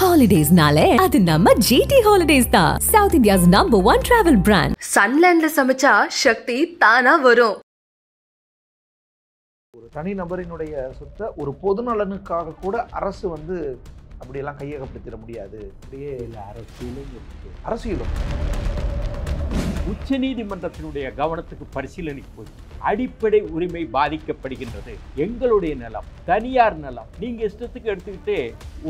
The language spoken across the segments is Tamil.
Holidays nale adu namma GT Holidays da South India's #1 travel brand. Sunlandல சமைச்சா சக்தி தானா வரும். ஒரு தனி நபரினுடைய சொத்தை ஒரு பொது நலனுக்காக கூட அரசு அப்படியெல்லாம் கையகப்படுத்திட முடியாது. அப்படியே அரசியலும் உச்ச நீதிமன்றத்தினுடைய கவனத்துக்கு பரிசீலனைக்கு போய் அடிப்படை உரிமை பாதிக்கப்படுகின்றது. எங்களுடைய நிலம் தனியார் நிலம், நீங்க இஷ்டத்துக்கு எடுத்துக்கிட்டு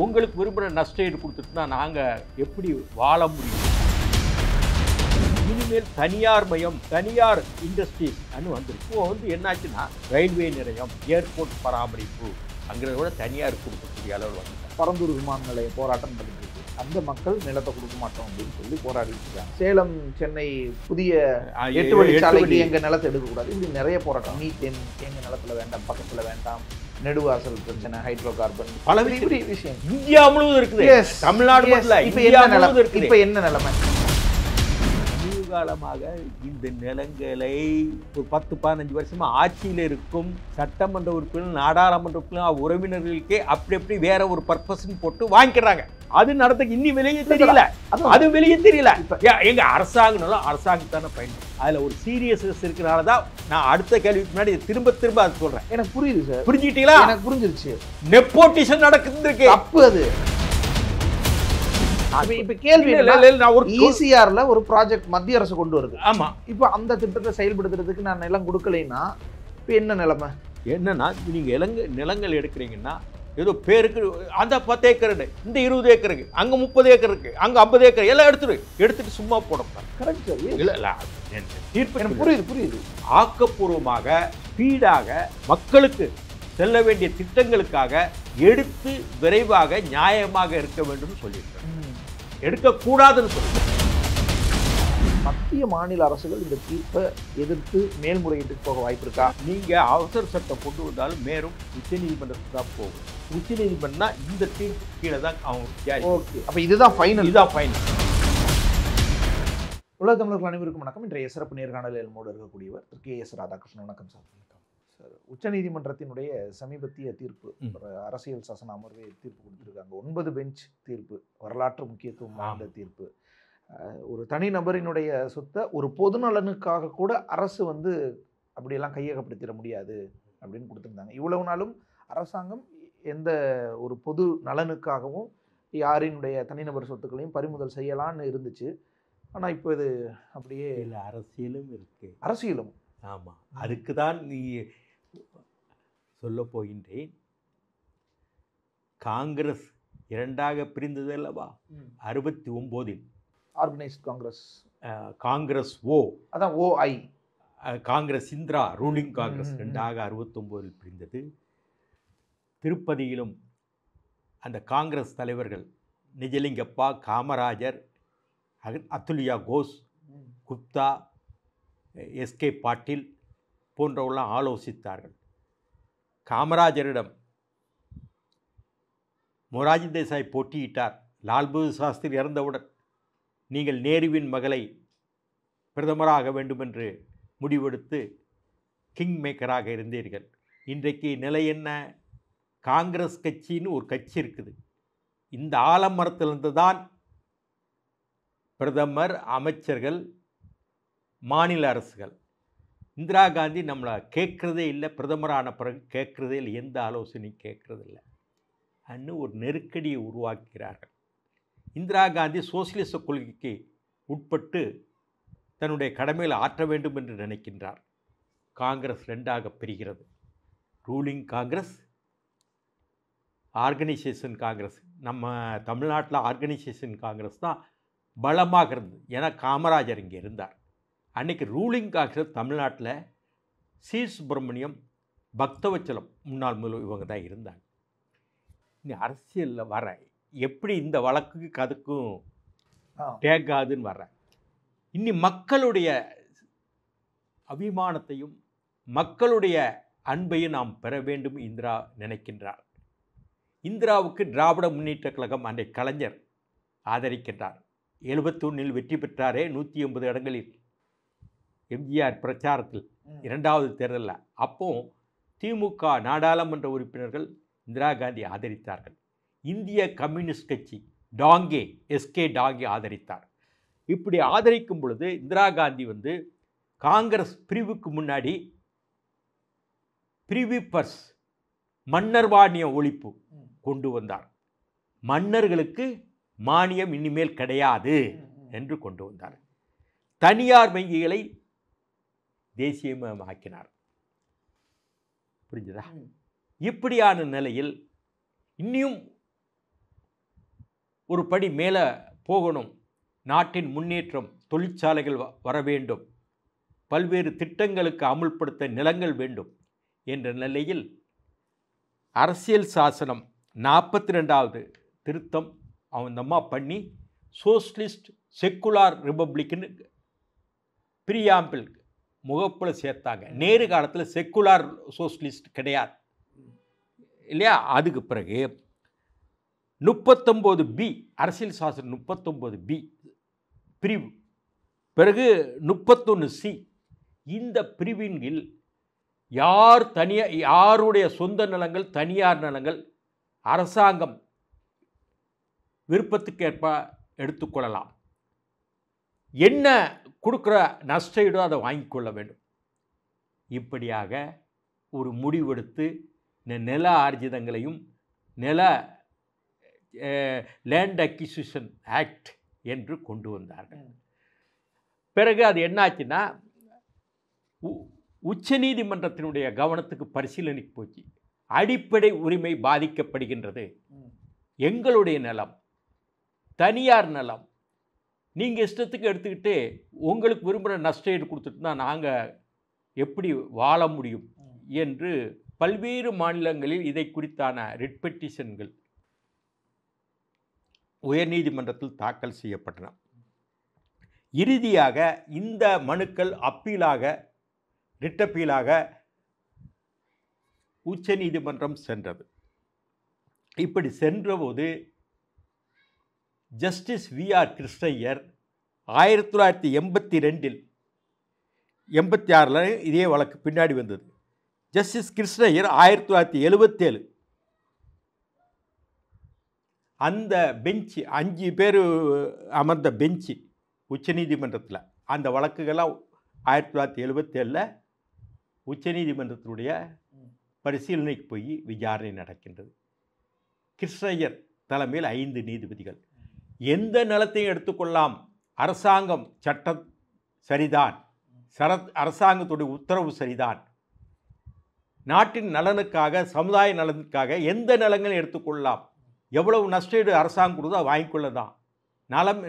உங்களுக்கு விரும்புகிற நஷ்டஈடு கொடுத்துட்டுனா நாங்க எப்படி வாழ முடியும்? இனிமேல் தனியார் மயம், தனியார் இண்டஸ்ட்ரீஸ் வந்துருக்கு. இப்போ என்னாச்சுன்னா ரயில்வே நிலையம், ஏர்போர்ட் பராமரிப்பு அங்கிறத விட தனியார் கொடுக்கக்கூடிய அளவில் வந்து பரந்தூர் விமான நிலைய போராட்டம் நடந்துருக்கு. அந்த மக்கள் நிலத்தை கொடுக்க மாட்டோம் அப்படின்னு சொல்லி போராடிட்டு இருக்காங்க. சேலம் சென்னை புதிய 8 வழிச்சாலைக்கு எங்க நிலத்தை எடுக்கக்கூடாது, இப்படி நிறைய போராட்டம். மீத்தேன் எங்க நிலத்துல வேண்டாம், பக்கத்துல வேண்டாம், நெடுவாசல் பிரச்சனை, ஹைட்ரோ கார்பன், பல விஷயம் இந்தியா முழுவதும் இருக்குது. தமிழ்நாடு இப்ப என்ன நிலைமை? காலமாக இந்த நிலங்களை ஒரு 10-15 வருஷமா ஆட்சியில் இருக்கும் சட்டமன்ற உறுப்பினர், நாடாளுமன்ற உறுப்பினர், உறவினர்களுக்கே அப்படி வேற ஒரு பர்பஸ்ன்னு போட்டு வாங்கிக்கிறாங்க. அது நடத்த இன்னும் வெளியே தெரியல, அது வெளியே தெரியல. எங்க அரசாங்கத்தான பயன்படும். அதுல ஒரு சீரியஸ்னஸ் இருக்கிறனாலதான் நான் அடுத்த கேள்விக்கு முன்னாடி திரும்ப அது சொல்றேன். எனக்கு புரியுது சார். புரிஞ்சுக்கிட்டீங்களா? எனக்கு புரிஞ்சிருச்சு. நெப்போட்டிசம் நடக்குது. தப்பு அது. இப்ப கேள்வி ஈசிஆர்ல ஒரு ப்ராஜெக்ட் மத்திய அரசு கொண்டு வருது. ஆமா, இப்ப அந்த திட்டத்தை செயல்படுத்துறதுக்கு நான் நிலம் கொடுக்கலைன்னா இப்ப என்ன நிலைமை? என்னன்னா நீங்க நிலங்கள் எடுக்கிறீங்கன்னா ஏதோ பேருக்கு அந்த 10 ஏக்கர், இந்த 20 ஏக்கருக்கு, அங்க 30 ஏக்கர் இருக்கு, அங்க 50 ஏக்கர் எல்லாம் எடுத்துட்டு சும்மா போடக்கூடாது. Correct sir. இல்ல தீர்ப்பு எனக்கு புரியுது. ஆக்கப்பூர்வமாக ஸ்பீடாக மக்களுக்கு செல்ல வேண்டிய திட்டங்களுக்காக எடுத்து விரைவாக நியாயமாக இருக்க வேண்டும் சொல்லியிருக்கேன். எடுக்கக்கூடாதுன்னு சொல்லுங்க. மத்திய மாநில அரசுகள் இந்த தீர்ப்பை எதிர்த்து மேல்முறையீட்டுக்கு போக வாய்ப்பு இருக்கா? நீங்க அவசர சட்டம் கொண்டு வந்தாலும் மேலும் உச்ச நீதிமன்றத்துக்கு தான் போகும். உச்ச நீதிமன்றம்னா இந்த தீர்ப்பு கீழே தான் அவங்க. ஓகே, அப்ப இதுதான் ஃபைனல். உலக தமிழர்கள் அனைவருக்கும் வணக்கம். இன்றைய சிறப்பு நேர்காணலில் நம்மோடு இருக்கக்கூடியவர் KS ராதாகிருஷ்ணன். வணக்கம் சார். சார், உச்சநீதிமன்றத்தினுடைய சமீபத்திய தீர்ப்பு, அரசியல் சாசன அமர்வே தீர்ப்பு கொடுத்துருக்காங்க. 9 பெஞ்ச் தீர்ப்பு, வரலாற்று முக்கியத்துவம் வாய்ந்த தீர்ப்பு. ஒரு தனி நபரினுடைய சொத்தை ஒரு பொது நலனுக்காக கூட அரசு அப்படியெல்லாம் கையகப்படுத்திட முடியாது அப்படின்னு கொடுத்துருந்தாங்க. இவ்வளவு நாளும் அரசாங்கம் எந்த ஒரு பொது நலனுக்காகவும் யாரினுடைய தனிநபர் சொத்துக்களையும் பறிமுதல் செய்யலான்னு இருந்துச்சு. ஆனால் இப்போ இது அப்படியே இல்லை, அரசியலும் இருக்கு. அரசியலும் ஆமாம், அதுக்கு தான் நீ சொல்ல போகின்றேன். காங்கிரஸ் 2ஆக பிரிந்தது அல்லவா 69இல். ஆர்கனைஸ்ட் காங்கிரஸ் அதான் OI, காங்கிரஸ் இந்திரா ரூலிங் காங்கிரஸ் 2ஆக 69இல் பிரிந்தது. திருப்பதியிலும் அந்த காங்கிரஸ் தலைவர்கள் நிஜலிங்கப்பா, காமராஜர், அதுல்யா கோஷ், குப்தா, SK பாட்டீல் போன்றவர்களாம் ஆலோசித்தார்கள். காமராஜரிடம் மொரார்ஜி தேசாய் போட்டியிட்டார். லால் பகதூர் சாஸ்திரி இறந்தவுடன் நீங்கள் நேருவின் மகளை பிரதமராக வேண்டும் என்று முடிவெடுத்து கிங் மேக்கராக இருந்தீர்கள். இன்றைக்கு நிலை என்ன? காங்கிரஸ் கட்சின்னு ஒரு கட்சி இருக்குது. இந்த ஆலமரத்திலிருந்து தான் பிரதமர், அமைச்சர்கள், மாநில அரசுகள். இந்திரா காந்தி நம்மளை கேட்குறதே இல்லை, பிரதமரான பிறகு கேட்குறதே இல்லை, எந்த ஆலோசனையும் கேட்குறதில்லை அன்னு ஒரு நெருக்கடியை உருவாக்கிறார்கள். இந்திரா காந்தி சோசியலிச கொள்கைக்கு உட்பட்டு தன்னுடைய கடமையில் ஆற்ற வேண்டும் என்று நினைக்கின்றார். காங்கிரஸ் 2ஆக பிரிகிறது. Ruling Congress, organisation Congress. நம்ம தமிழ்நாட்டில் ஆர்கனைசேஷன் காங்கிரஸ் தான் பலமாக இருந்தது. ஏன்னா காமராஜர் இங்கே இருந்தார். அன்றைக்கி ரூலிங் காங்கிரஸ் தமிழ்நாட்டில் சி. சுப்பிரமணியம், பக்தவச்சலம் முன்னாள் இவங்க தான் இருந்தாங்க. இனி அரசியலில் வர எப்படி இந்த வழக்குக்கு அதுக்கும் கேட்காதுன்னு வர்றேன். இன்னி மக்களுடைய அபிமானத்தையும் மக்களுடைய அன்பையும் நாம் பெற வேண்டும் இந்திரா நினைக்கின்றார். இந்திராவுக்கு திராவிட முன்னேற்ற கழகம் அன்றைய கலைஞர் ஆதரிக்கின்றார். 71இல் வெற்றி பெற்றாரே 180 இடங்களில் எம்ஜிஆர் பிரச்சாரத்தில் 2வது தேர்தலில். அப்போ திமுக நாடாளுமன்ற உறுப்பினர்கள் இந்திரா காந்தி ஆதரித்தார்கள். இந்திய கம்யூனிஸ்ட் கட்சி டாங்கே எஸ்கே டாங்கே ஆதரித்தார். இப்படி ஆதரிக்கும் பொழுது இந்திரா காந்தி வந்து காங்கிரஸ் பிரிவுக்கு முன்னாடி பிரிவிப்பர்ஸ் மன்னர் மானிய ஒழிப்பு கொண்டு வந்தார். மன்னர்களுக்கு மானியம் இனிமேல் கிடையாது என்று கொண்டு வந்தார். தனியார் வங்கிகளை தேசியமயமாக்கினார். புரிஞ்சுதா? இப்படியான நிலையில் இன்னும் ஒரு படி மேலே போகணும், நாட்டின் முன்னேற்றம், தொழிற்சாலைகள் வர வேண்டும், பல்வேறு திட்டங்களுக்கு அமுல்படுத்த நிலங்கள் வேண்டும் என்ற நிலையில் அரசியல் சாசனம் 42வது திருத்தம் அவங்க அம்மா பண்ணி சோஷலிஸ்ட் செக்குலார் ரிப்பப்ளிக்னு பிரியாம்பிள் முகப்பில் சேர்த்தாங்க. நேரு காலத்தில் செக்குலார் சோஷலிஸ்ட் கிடையாது இல்லையா? அதுக்கு பிறகு 39B அரசியல் சாசனம் 39B பிரிவு, பிறகு 31C இந்த பிரிவின் கீழ் யாருடைய சொந்த நிலங்கள், தனியார் நிலங்கள் அரசாங்கம் விருப்பத்துக்கேற்ப எடுத்துக்கொள்ளலாம். என்ன கொடுக்குற நஷ்டஈடோ அதை வாங்கிக்கொள்ள வேண்டும். இப்படியாக ஒரு முடிவெடுத்து நில ஆர்ஜிதங்களையும் நில லேண்ட் அக்விசிஷன் ஆக்ட் என்று கொண்டு வந்தார்கள். பிறகு அது என்னாச்சுன்னா உச்சநீதிமன்றத்தினுடைய கவனத்துக்கு பரிசீலனைக்கு போச்சு. அடிப்படை உரிமை பாதிக்கப்படுகின்றது, எங்களுடைய நிலம் தனியார் நிலம், நீங்கள் இஷ்டத்துக்கு எடுத்துக்கிட்டு உங்களுக்கு விரும்புகிற நஷ்டஈடு கொடுத்துட்டுனா நாங்கள் எப்படி வாழ முடியும் என்று பல்வேறு மாநிலங்களில் இதை குறித்தான ரிட் பெட்டிஷன்கள் உயர்நீதிமன்றத்தில் தாக்கல் செய்யப்பட்டன. இறுதியாக இந்த மனுக்கள் அப்பீலாக ரிட் அப்பீலாக உச்ச நீதிமன்றம் சென்றது. இப்படி சென்றபோது ஜஸ்டிஸ் VR கிருஷ்ணய்யர் 1982 86 இதே வழக்கு பின்னாடி வந்தது. ஜஸ்டிஸ் கிருஷ்ணய்யர் 1977 அந்த பெஞ்சு 5 பேர் அமர்ந்த பெஞ்சு உச்சநீதிமன்றத்தில் அந்த வழக்குகள்லாம் 1977 உச்சநீதிமன்றத்தினுடைய பரிசீலனைக்கு போய் விசாரணை நடக்கின்றது. கிருஷ்ணய்யர் தலைமையில் 5 நீதிபதிகள். எந்த நிலத்தையும் எடுத்துக்கொள்ளலாம், அரசாங்கம் சட்டம் சரிதான், அரசாங்கத்துடைய உத்தரவு சரிதான், நாட்டின் நலனுக்காக சமுதாய நலனுக்காக எந்த நிலங்களும் எடுத்துக்கொள்ளலாம், எவ்வளவு நஷ்டஈடு அரசாங்கம் கொடுத்தோ வாங்கிக்கொள்ளதான்,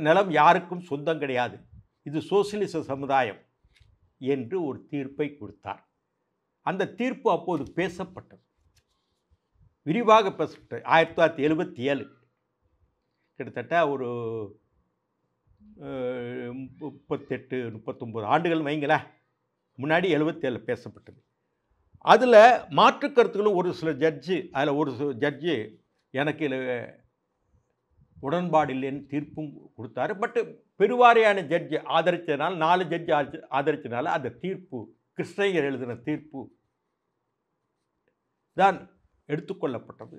நிலம் யாருக்கும் சொந்தம் கிடையாது, இது சோசியலிச சமுதாயம் என்று ஒரு தீர்ப்பை கொடுத்தார். அந்த தீர்ப்பு அப்போது பேசப்பட்டது, விரிவாக பேசப்பட்டது. 1977 கிட்டத்தட்ட ஒரு 38-39 ஆண்டுகள் வைங்களேன் முன்னாடி 77 பேசப்பட்டது. அதில் மாற்று கருத்துக்களும் ஒரு சில அதில் ஒரு ஜட்ஜு எனக்கு உடன்பாடு இல்லைன்னு தீர்ப்பும் கொடுத்தாரு. பட்டு பெருவாரியான ஜட்ஜு ஆதரித்ததுனால 4 ஜட்ஜு ஆதரித்ததுனால அந்த தீர்ப்பு கிருஷ்ணய்யர் எழுதின தீர்ப்பு தான் எடுத்துக்கொள்ளப்பட்டது.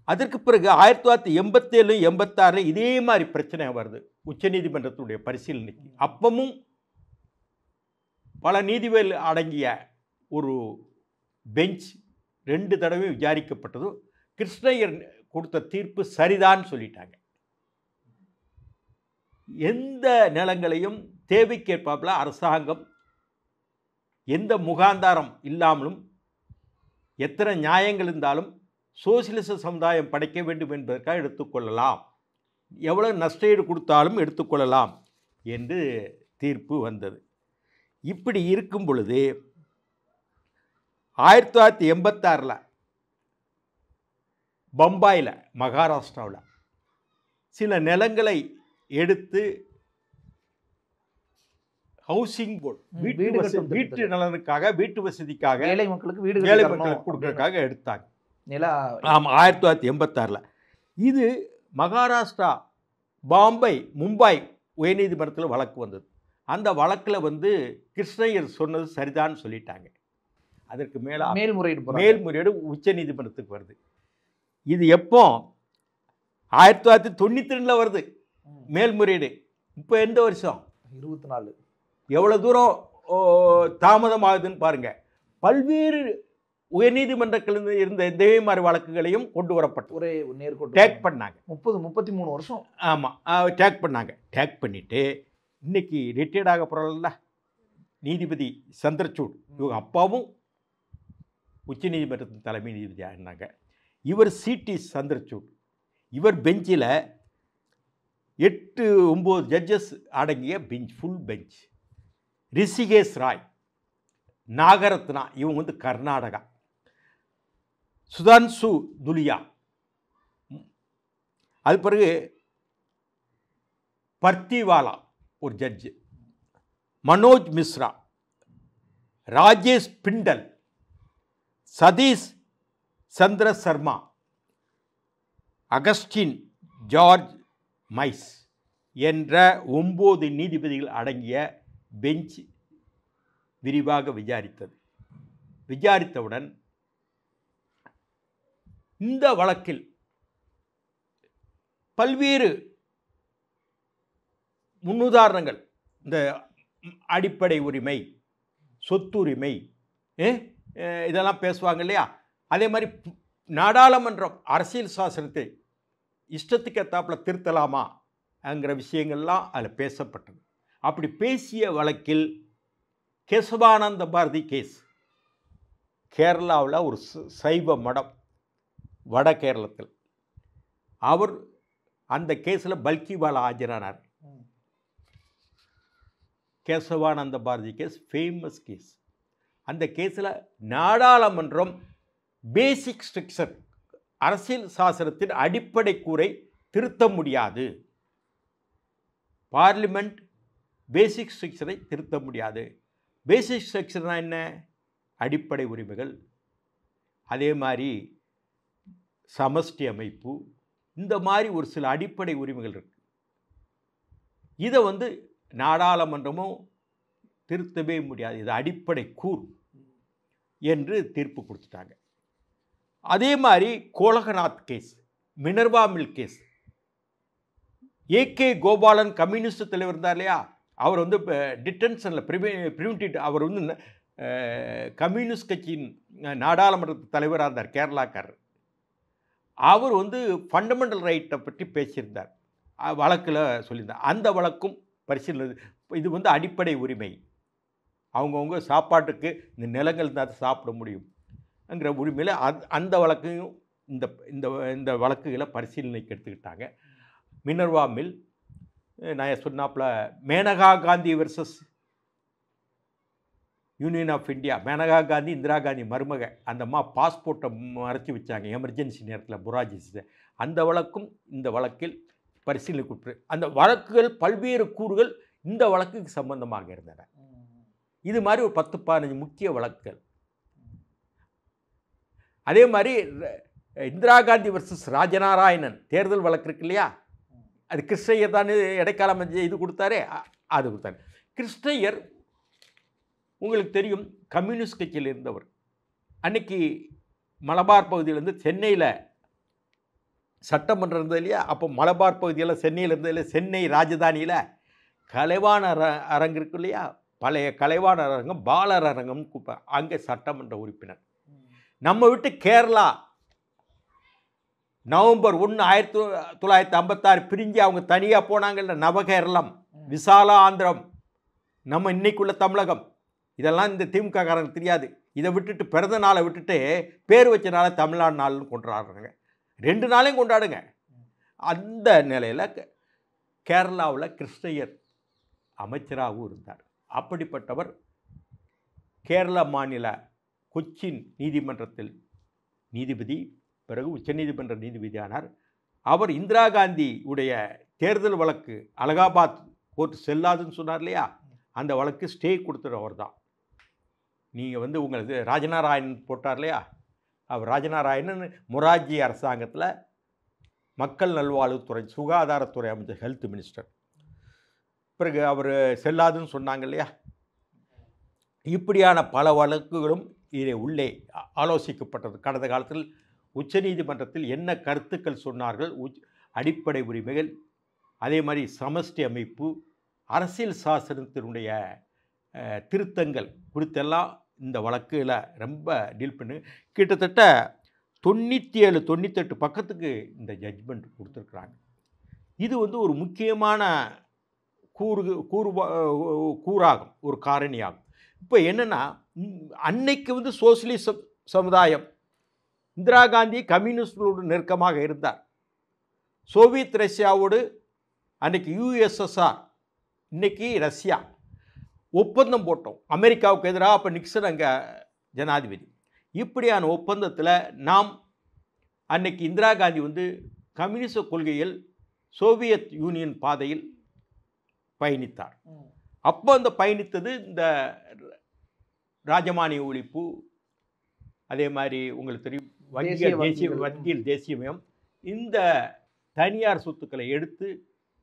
அதற்கு பிறகு 1987 86 இதே மாதிரி பிரச்சனை வருது உச்சநீதிமன்றத்துடைய பரிசீலனைக்கு. அப்பமும் பல நீதிபதிகள் அடங்கிய ஒரு பெஞ்ச் 2 தடவை விசாரிக்கப்பட்டதும் கிருஷ்ணய்யர் கொடுத்த தீர்ப்பு சரிதான் சொல்லிட்டாங்க. எந்த நிலங்களையும் தேவைக்கேற்பாப்புல அரசாங்கம் எந்த முகாந்தாரம் இல்லாமலும் எத்தனை நியாயங்கள் இருந்தாலும் சோசியலிச சமுதாயம் படைக்க வேண்டும் என்பதற்காக எடுத்துக்கொள்ளலாம், எவ்வளோ நஷ்டஈடு கொடுத்தாலும் எடுத்துக்கொள்ளலாம் என்று தீர்ப்பு வந்தது. இப்படி இருக்கும் பொழுது 1986 பம்பாயில் மகாராஷ்டிராவில் சில நிலங்களை எடுத்து ஹவுசிங் போர்டு வீட்டு நலனுக்காக வீட்டு வசதிக்காக ஏழை மக்களுக்கு கொடுக்கறதுக்காக எடுத்தாங்க. ஆமாம் 1986 இது மகாராஷ்டிரா மும்பை உயர்நீதிமன்றத்தில் வழக்கு வந்தது. அந்த வழக்கில் கிருஷ்ணய்யர் சொன்னது சரிதான் சொல்லிட்டாங்க. அதற்கு மேலே மேல்முறையீடு மேல்முறையீடு உச்சநீதிமன்றத்துக்கு வருது. இது எப்போ 1992 வருது மேல்முறையீடு. இப்போ எந்த வருஷம் 24. எவ்வளோ தூரம் தாமதமாகுதுன்னு பாருங்க. பல்வேறு உயர்நீதிமன்றத்தில் இருந்த இதே மாதிரி வழக்குகளையும் கொண்டு வரப்பட்டு ஒரே நேர்கோட்டு டேக் பண்ணாங்க. 30-33 வருஷம். ஆமாம், டேக் பண்ணாங்க. டேக் பண்ணிவிட்டு இன்னைக்கு ரிட்டையர்ட் ஆக போகிறல்ல நீதிபதி சந்திரசூட், இவங்க அப்பாவும் உச்சநீதிமன்றத்தின் தலைமை நீதிபதியாக இருந்தாங்க. இவர் சிடி சந்திரசூட். இவர் பெஞ்சில் 8-9 ஜட்ஜஸ் அடங்கிய bench, full bench. Rishikesh Roy, Nagarathna, இவங்க வந்து கர்நாடகா. சுதான்சு துலியா, அது பிறகு பர்த்திவாலா ஒரு judge, Manoj Misra, Rajesh Bindal, Satish Chandra Sharma, Augustine George Masih என்ற 9 நீதிபதிகள் அடங்கிய பெஞ்ச் விரிவாக விசாரித்தது. விசாரித்தவுடன் இந்த வழக்கில் பல்வேறு முன்னுதாரணங்கள், இந்த அடிப்படை உரிமை, சொத்துரிமை, இதெல்லாம் பேசுவாங்க இல்லையா. அதே மாதிரி நாடாளுமன்றம் அரசியல் சாசனத்தை இஷ்டத்துக்கு ஏத்தாப்புல திருத்தலாமா என்கிற விஷயங்கள்லாம் அதில் பேசப்பட்டது. அப்படி பேசிய வழக்கில் கேசவானந்த பாரதி கேஸ், கேரளாவில் ஒரு சைவ மடம் வட கேரளத்தில், அவர் அந்த கேஸில் பல்கிவாலா ஆஜரானார். Kesavananda Bharati case famous case. அந்த கேஸில் நாடாளுமன்றம் பேசிக் ஸ்ட்ரக்சர், அரசியல் சாசனத்தின் அடிப்படை கூரை திருத்த முடியாது. பார்லிமெண்ட் பேசிக் ஸ்ட்ரக்சரை திருத்த முடியாது. பேசிக் ஸ்ட்ரக்சர்னா என்ன? அடிப்படை உரிமைகள், அதே மாதிரி சமஷ்டி அமைப்பு, இந்த மாதிரி ஒரு சில அடிப்படை உரிமைகள் இருக்கு. இதை வந்து நாடாளுமன்றமும் திருத்தவே முடியாது, இது அடிப்படை கூறு என்று தீர்ப்பு கொடுத்துட்டாங்க. அதே மாதிரி Golaknath case, Minerva mill case, A K Gopalan communist தலைவர் இருந்தார் இல்லையா, அவர் வந்து டிடென்ஷனில் பிரிவென்டிவ், அவர் வந்து கம்யூனிஸ்ட் கட்சியின் நாடாளுமன்ற தலைவராக இருந்தார், கேரளாக்காரர். அவர் வந்து ஃபண்டமெண்டல் ரைட்டை பற்றி பேசியிருந்தார், வழக்கில் சொல்லியிருந்தார். அந்த வழக்கும் பரிசீலனை. இது வந்து அடிப்படை உரிமை, அவங்கவுங்க சாப்பாட்டுக்கு இந்த நிலங்கள் தான் சாப்பிட முடியும்ங்கிற உரிமையில் அந்த வழக்கையும் இந்த இந்த இந்த வழக்குகளை பரிசீலனைக்கு எடுத்துக்கிட்டாங்க. மினர்வா மில், நான் சொன்னாப்புல Maneka Gandhi versus union of India, Maneka Gandhi Indira Gandhi மருமக, அந்த அம்மா பாஸ்போர்ட்டை மறைச்சி வச்சாங்க எமர்ஜென்சி நேரத்தில் புராஜிஸை. அந்த வழக்கும் இந்த வழக்கில் பரிசீலனைக்கு உட்பட்டு. அந்த வழக்குகள் பல்வேறு கூறுகள் இந்த வழக்குக்கு சம்பந்தமாக இருந்தன. இது மாதிரி ஒரு 10-15 முக்கிய வழக்குகள். அதே மாதிரி இந்திரா காந்தி வர்சஸ் ராஜநாராயணன் தேர்தல் வழக்கு இருக்கு இல்லையா, அது கிருஷ்ணய்யர் தான் இடைக்காலம் இது கொடுத்தாரே, அது கொடுத்தாரு. கிருஷ்ணய்யர் உங்களுக்கு தெரியும், கம்யூனிஸ்ட் கட்சியில் இருந்தவர். அன்னைக்கு மலபார் பகுதியிலேருந்து சென்னையில் சட்டமன்றம் இருந்தது இல்லையா, அப்போ மலபார் பகுதியில் சென்னையில் இருந்தது இல்லையா, சென்னை ராஜதானியில் கலைவாண அரங்கு இருக்கு இல்லையா, பழைய கலைவாண அரங்கம் பாலர் அரங்கம்னு கூப்பிட்டாங்க, அங்கே சட்டமன்ற உறுப்பினர். நம்ம விட்டு கேரளா நவம்பர் 1, 1956 பிரிஞ்சு அவங்க தனியாக போனாங்கல்ல, நவகேரளம், விசாலா ஆந்திரம், நம்ம இன்னைக்குள்ள தமிழகம், இதெல்லாம் இந்த திமுக காரங்க தெரியாது. இதை விட்டுட்டு பிறந்த நாளை விட்டுட்டு பேர் வச்ச நாளை தமிழ்நாடு நாள்னு கொண்டாடுறாங்க. 2 நாளையும் கொண்டாடுங்க. அந்த நிலையில் கேரளாவில் கிருஷ்ணய்யர் அமைச்சராகவும் இருந்தார். அப்படிப்பட்டவர் கேரள மாநில கொச்சின் நீதிமன்றத்தில் நீதிபதி, பிறகு உச்சநீதிமன்ற நீதிபதியானார். அவர் இந்திரா காந்தி உடைய தேர்தல் வழக்கு அலகாபாத் கோர்ட் செல்லாதுன்னு சொன்னார் இல்லையா, அந்த வழக்கு ஸ்டே கொடுத்துறவர் தான். நீங்கள் வந்து உங்களுக்கு ராஜநாராயணன் போட்டார் இல்லையா, அவர் ராஜநாராயணன் மொரார்ஜி அரசாங்கத்தில் மக்கள் நல்வாழ்வுத்துறை சுகாதாரத்துறை அமைச்சர், ஹெல்த் மினிஸ்டர். பிறகு அவர் செல்லாதுன்னு சொன்னாங்க இல்லையா. இப்படியான பல வழக்குகளும் இதை உள்ளே ஆலோசிக்கப்பட்டது. கடந்த காலத்தில் உச்சநீதிமன்றத்தில் என்ன கருத்துக்கள் சொன்னார்கள், அடிப்படை உரிமைகள், அதே மாதிரி சமஷ்டி அமைப்பு, அரசியல் சாசனத்தினுடைய திருத்தங்கள் குறித்தெல்லாம் இந்த வழக்கில் ரொம்ப டீல் பண்ணி கிட்டத்தட்ட 97-98 பக்கத்துக்கு இந்த ஜட்ஜ்மெண்ட் கொடுத்துருக்குறாங்க. இது வந்து ஒரு முக்கியமான கூறாகும், ஒரு காரணியாகும். இப்போ என்னென்னா, அன்னைக்கு வந்து சோசியலிச சமுதாயம் இந்திரா காந்தி கம்யூனிஸ்டோடு நெருக்கமாக இருந்தார். சோவியத் ரஷ்யாவோடு அன்றைக்கி யுஎஸ்எஸ்ஆர், இன்றைக்கி ரஷ்யா ஒப்பந்தம் போட்டோம் அமெரிக்காவுக்கு எதிராக. அப்போ நிக்சன் அங்கே ஜனாதிபதி. இப்படியான ஒப்பந்தத்தில் நாம் அன்னைக்கு இந்திரா காந்தி வந்து கம்யூனிச கொள்கையில் சோவியத் யூனியன் பாதையில் பயணித்தார். அப்போ அந்த பயணித்தது இந்த ராஜமானிய ஒழிப்பு, அதே மாதிரி உங்களுக்கு தெரியும் வங்கியில் தேசியமயம், இந்த தனியார் சொத்துக்களை எடுத்து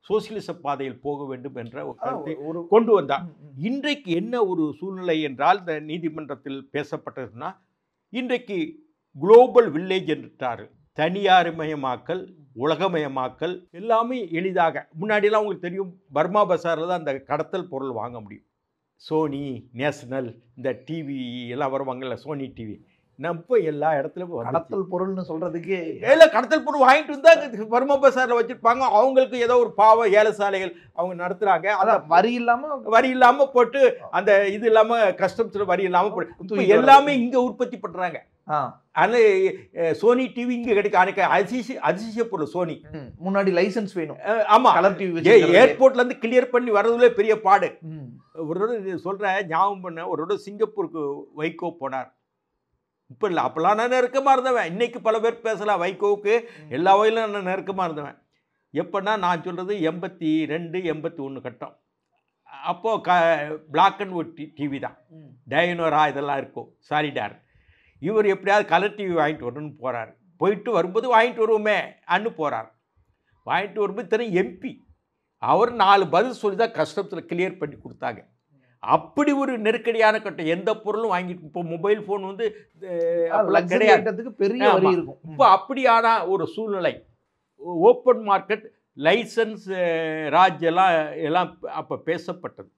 சோசியலிச பாதையில் போக வேண்டும் என்ற ஒரு கருத்தை கொண்டு வந்தார். இன்றைக்கு என்ன ஒரு சூழ்நிலை என்றால், இந்த நீதிமன்றத்தில் பேசப்பட்டதுன்னா, இன்றைக்கு குளோபல் வில்லேஜ் என்றார். தனியார்மயமாக்கல், உலகமயமாக்கல் எல்லாமே எளிதாக. முன்னாடியெல்லாம் உங்களுக்கு தெரியும், பர்மா பசாரில் தான் அந்த கடத்தல் பொருள் வாங்க முடியும். சோனி, நேஷனல், இந்த டிவி எல்லாம் வருவாங்கல்ல, சோனி டிவி, நம்ம எல்லா இடத்துலையும் கடத்தல் பொருள்னு சொல்கிறதுக்கு இல்லை, கடத்தல் பொருள் வாங்கிட்டு வந்தால் பர்மா பசாரில் வச்சுருப்பாங்க. அவங்களுக்கு ஏதோ ஒரு பாவ ஏழை சாலைகள் அவங்க நடத்துகிறாங்க. அதான் வரி இல்லாமல் போட்டு, அந்த இது இல்லாமல் கஸ்டம்ஸில் வரி இல்லாமல் போட்டு எல்லாமே இங்கே உற்பத்தி பண்ணுறாங்க. அதனால சோனி டிவி இங்கே கிடைக்கும். அன்றைக்கி அதிசய பொருள் சோனி. முன்னாடி லைசன்ஸ் வேணும். ஆமாம், கலர் டிவி ஏர்போர்ட்லேருந்து கிளியர் பண்ணி வர்றதுல பெரிய பாடு. ஒரு சொல்கிறேன், ஞாபகம் பண்ண, ஒரு சிங்கப்பூருக்கு வைகோ போனார். இப்போ இல்லை, அப்போல்லாம் நான் நெருக்கமாக இருந்தவன். இன்றைக்கி பல பேர் பேசலாம், வைகோவுக்கு எல்லா வகையிலும் நான் நெருக்கமாக இருந்தவன். எப்போன்னா நான் சொல்கிறது 82, 81 கட்டம். அப்போது பிளாக் அண்ட் ஒயிட் டிவி தான், டயனோரா இதெல்லாம் இருக்கும், சாலிடார். இவர் எப்படியாவது கலர் டிவி வாங்கிட்டு வரணும்னு போகிறார். போயிட்டு வரும்போது வாங்கிட்டு வருவோமே அன்னு போகிறார். வாங்கிட்டு வரும்போது தெரியும் எம்பி அவர் 4 பதில் சொல்லி தான் கஸ்டம்ஸில் கிளியர் பண்ணி கொடுத்தாங்க. அப்படி ஒரு நெருக்கடியான கட்டம். எந்த பொருளும் வாங்கிட்டு, இப்போ மொபைல் ஃபோன் வந்து கிடையாதுக்கு பெரிய வரி இருக்கும். இப்போ அப்படியான ஒரு சூழ்நிலை. ஓப்பன் மார்க்கெட், லைசன்ஸ் ராஜ் எல்லாம் அப்போ பேசப்பட்டது.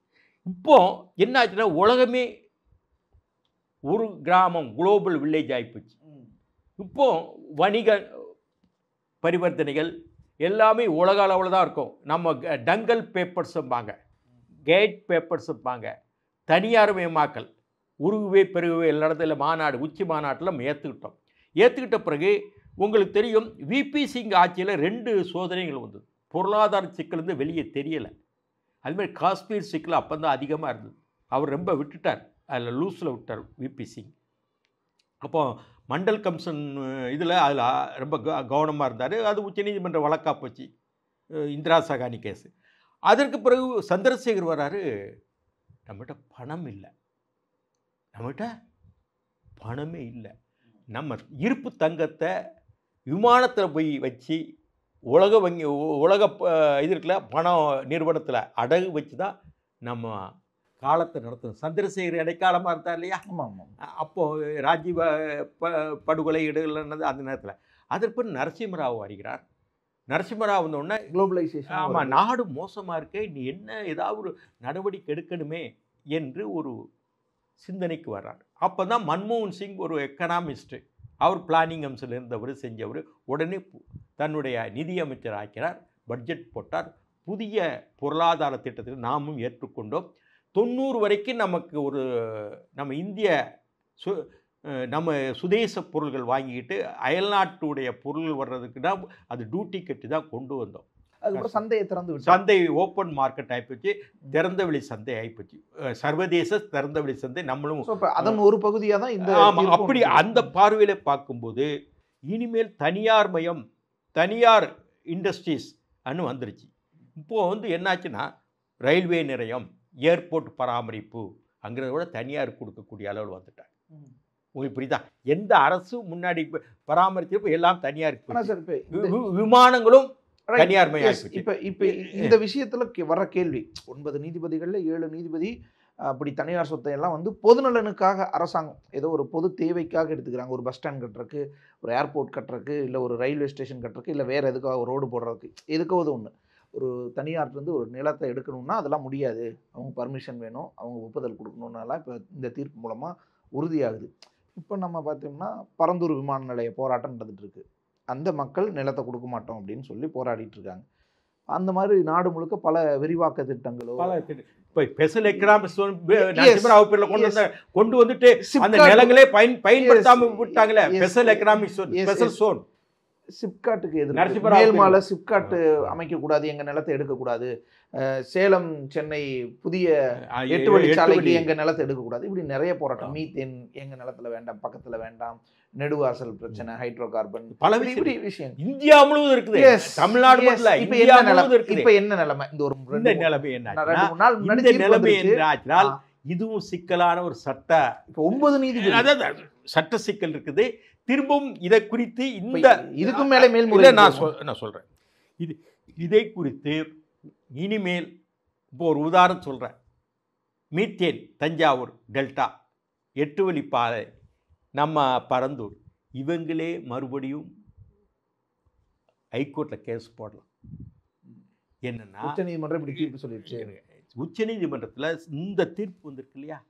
இப்போ என்ன ஆச்சுன்னா, உலகமே ஒரு கிராமம், குளோபல் வில்லேஜ் ஆகிப்போச்சு. இப்போ வணிக பரிவர்த்தனைகள் எல்லாமே உலக அளவில் தான் இருக்கும். நம்ம டங்கல் பேப்பர்ஸும்பாங்க, கேட் பேப்பர்ஸும்பாங்க, தனியார்மயமாக்கல், உருகுவே பெருகுவே எல்லா இடத்துல மாநாடு, உச்சி மாநாட்டில் நம்ம ஏற்றுக்கிட்ட பிறகு உங்களுக்கு தெரியும், விபி சிங் ஆட்சியில் 2 சோதனைகள் வந்தது. பொருளாதார சிக்கல் வந்து வெளியே தெரியலை. அதுமாதிரி காஷ்மீர் சிக்கல் அப்போ தான் அதிகமாக இருந்தது. அவர் ரொம்ப விட்டுட்டார், அதில் லூஸில் விட்டார் விபி சிங். அப்போ மண்டல் கமிஷன் அதில் ரொம்ப கவனமாக இருந்தார். அது உச்சநீதிமன்ற வழக்காக போச்சு, இந்திரா சகானி கேஸு. அதற்கு பிறகு சந்திரசேகர் வராரு, நம்மகிட்ட பணம் இல்லை, பணமே இல்லை, நம்ம இருப்பு தங்கத்தை விமானத்தில் போய் வச்சு உலக இது இருக்குல்ல, பணம் நிறுவனத்தில் அடகு வச்சு தான் நம்ம காலத்தை நடத்தணும். சந்திரசேகர் இடைக்காலமாக இருந்தார் இல்லையா? அப்போது ராஜீவ படுகொலை இடுகள்னது அந்த நேரத்தில். அதற்கு நரசிம்மராவ் வருகிறார். நரசிம்மராவ் வந்தோடனே குளோபலைசேஷன், ஆமாம், நாடு மோசமாக இருக்கே, நீ என்ன ஏதாவது ஒரு நடவடிக்கை எடுக்கணுமே என்று ஒரு சிந்தனைக்கு வர்றார். அப்போ தான் மன்மோகன் சிங் ஒரு எக்கனாமிஸ்ட்டு, அவர் பிளானிங் அம்சில் இருந்தவர், செஞ்சவர். உடனே தன்னுடைய நிதியமைச்சர் ஆக்கிறார், பட்ஜெட் போட்டார். புதிய பொருளாதார திட்டத்தில் நாமும் ஏற்றுக்கொண்டோம். 90 வரைக்கும் நமக்கு ஒரு நம்ம இந்திய நம்ம சுதேச பொருள்கள் வாங்கிக்கிட்டு அயல்நாட்டுடைய பொருள்கள் வர்றதுக்குன்னா அது டியூட்டி கட்டி தான் கொண்டு வந்தோம். அதுக்கப்புறம் சந்தையை திறந்து, சந்தை ஓப்பன் மார்க்கெட் ஆகிப்போச்சு, திறந்தவெளி சந்தை ஆகிப்போச்சு, சர்வதேச திறந்தவெளி சந்தை. நம்மளும் அதன் ஒரு பகுதியாக தான் இந்த. ஆமாம், அப்படி அந்த பார்வையில் பார்க்கும்போது இனிமேல் தனியார்மயம், தனியார் இண்டஸ்ட்ரீஸ் அன்னு வந்துருச்சு. இப்போது வந்து என்னாச்சுன்னா, ரயில்வே நிலையம், ஏர்போர்ட் பராமரிப்பு அங்கிறத விட தனியார் கொடுக்கக்கூடிய அளவில் வந்துட்டாங்க. உங்களுக்கு புரியுதா? எந்த அரசும் முன்னாடி பராமரிச்சிருப்ப எல்லாம் தனியார். விமானங்களும் தனியார்மயம். இப்போ இந்த விஷயத்தில் வர கேள்வி, 9 நீதிபதிகளில் 7 நீதிபதி அப்படி தனியார் சொத்தை எல்லாம் வந்து பொதுநலனுக்காக அரசாங்கம் ஏதோ ஒரு பொது தேவைக்காக எடுத்துக்கிறாங்க. ஒரு பஸ் ஸ்டாண்ட் கட்டுறதுக்கு, ஒரு ஏர்போர்ட் கட்டுறதுக்கு, இல்லை ஒரு ரயில்வே ஸ்டேஷன் கட்டுறதுக்கு, இல்லை வேறு எதுக்காக ஒரு ரோடு போடுறதுக்கு, எதுக்காவது ஒன்று. ஒரு தனியார்லேருந்து ஒரு நிலத்தை எடுக்கணும்னா அதெல்லாம் முடியாது, அவங்க பர்மிஷன் வேணும், அவங்க ஒப்புதல் கொடுக்கணுன்னாலாம் இப்போ இந்த தீர்ப்பு மூலமாக உறுதியாகுது. இப்போ நம்ம பார்த்தோம்னா பரந்தூர் விமான நிலைய போராட்டம் நடந்துட்டு இருக்கு. அந்த மக்கள் நிலத்தை கொடுக்க மாட்டோம் அப்படின்னு சொல்லி போராடிட்டு இருக்காங்க. அந்த மாதிரி நாடு முழுக்க பல விரிவாக்க திட்டங்களோ இப்போ ஸ்பெஷல் எக்கனாமிக் ஜோன் நரசிம்மராவ் பேர்ல கொண்டு வந்துட்டு அந்த நிலங்களே பயன்படுத்தாம விட்டாங்களே. Special economic zone, special zone. சிப்காட்டுக்கு எதிர்ப்பு மேல்மால சிப்காட்டு அமைக்கக்கூடாது, எங்க நிலத்தை எடுக்கக்கூடாது, சேலம் சென்னை புதிய 8 வழிச்சாலைக்கு எங்க நிலத்தை எடுக்கக்கூடாது, இப்படி நிறைய போராட்டம். மீத்தேன் எங்க நிலத்துல வேண்டாம், பக்கத்துல வேண்டாம், நெடுவாசல் பிரச்சனை, ஹைட்ரோ கார்பன், பல விஷயம் இந்தியா முழுவதும் இருக்குது. தமிழ்நாடு மட்டும் இல்ல, இந்தியா முழுவதும் இருக்குது. இப்ப என்ன நிலைமை? இந்த ஒரு நிலைமை என்ன? இதுவும் சிக்கலான ஒரு சட்ட, இப்ப 9 நீதிபதி, அதாவது சட்ட சிக்கல் இருக்குது. திரும்பவும் இதை குறித்து இந்த இதுக்கும் மேலே மேல்முறை நான் சொல்றேன். இதை குறித்து இனிமேல் இப்போ ஒரு உதாரணம் சொல்றேன். மீத்தேன் தஞ்சாவூர் டெல்டா, 8 வழிப்பாதை, நம்ம பரந்தூர், இவங்களே மறுபடியும் ஹைகோர்ட்டில் கேஸ் போடலாம். என்னன்னா உச்சநீதிமன்றம் இப்படி தீர்ப்பு சொல்லிடுச்சு. உச்சநீதிமன்றத்தில் இந்த தீர்ப்பு வந்திருக்கு இல்லையா,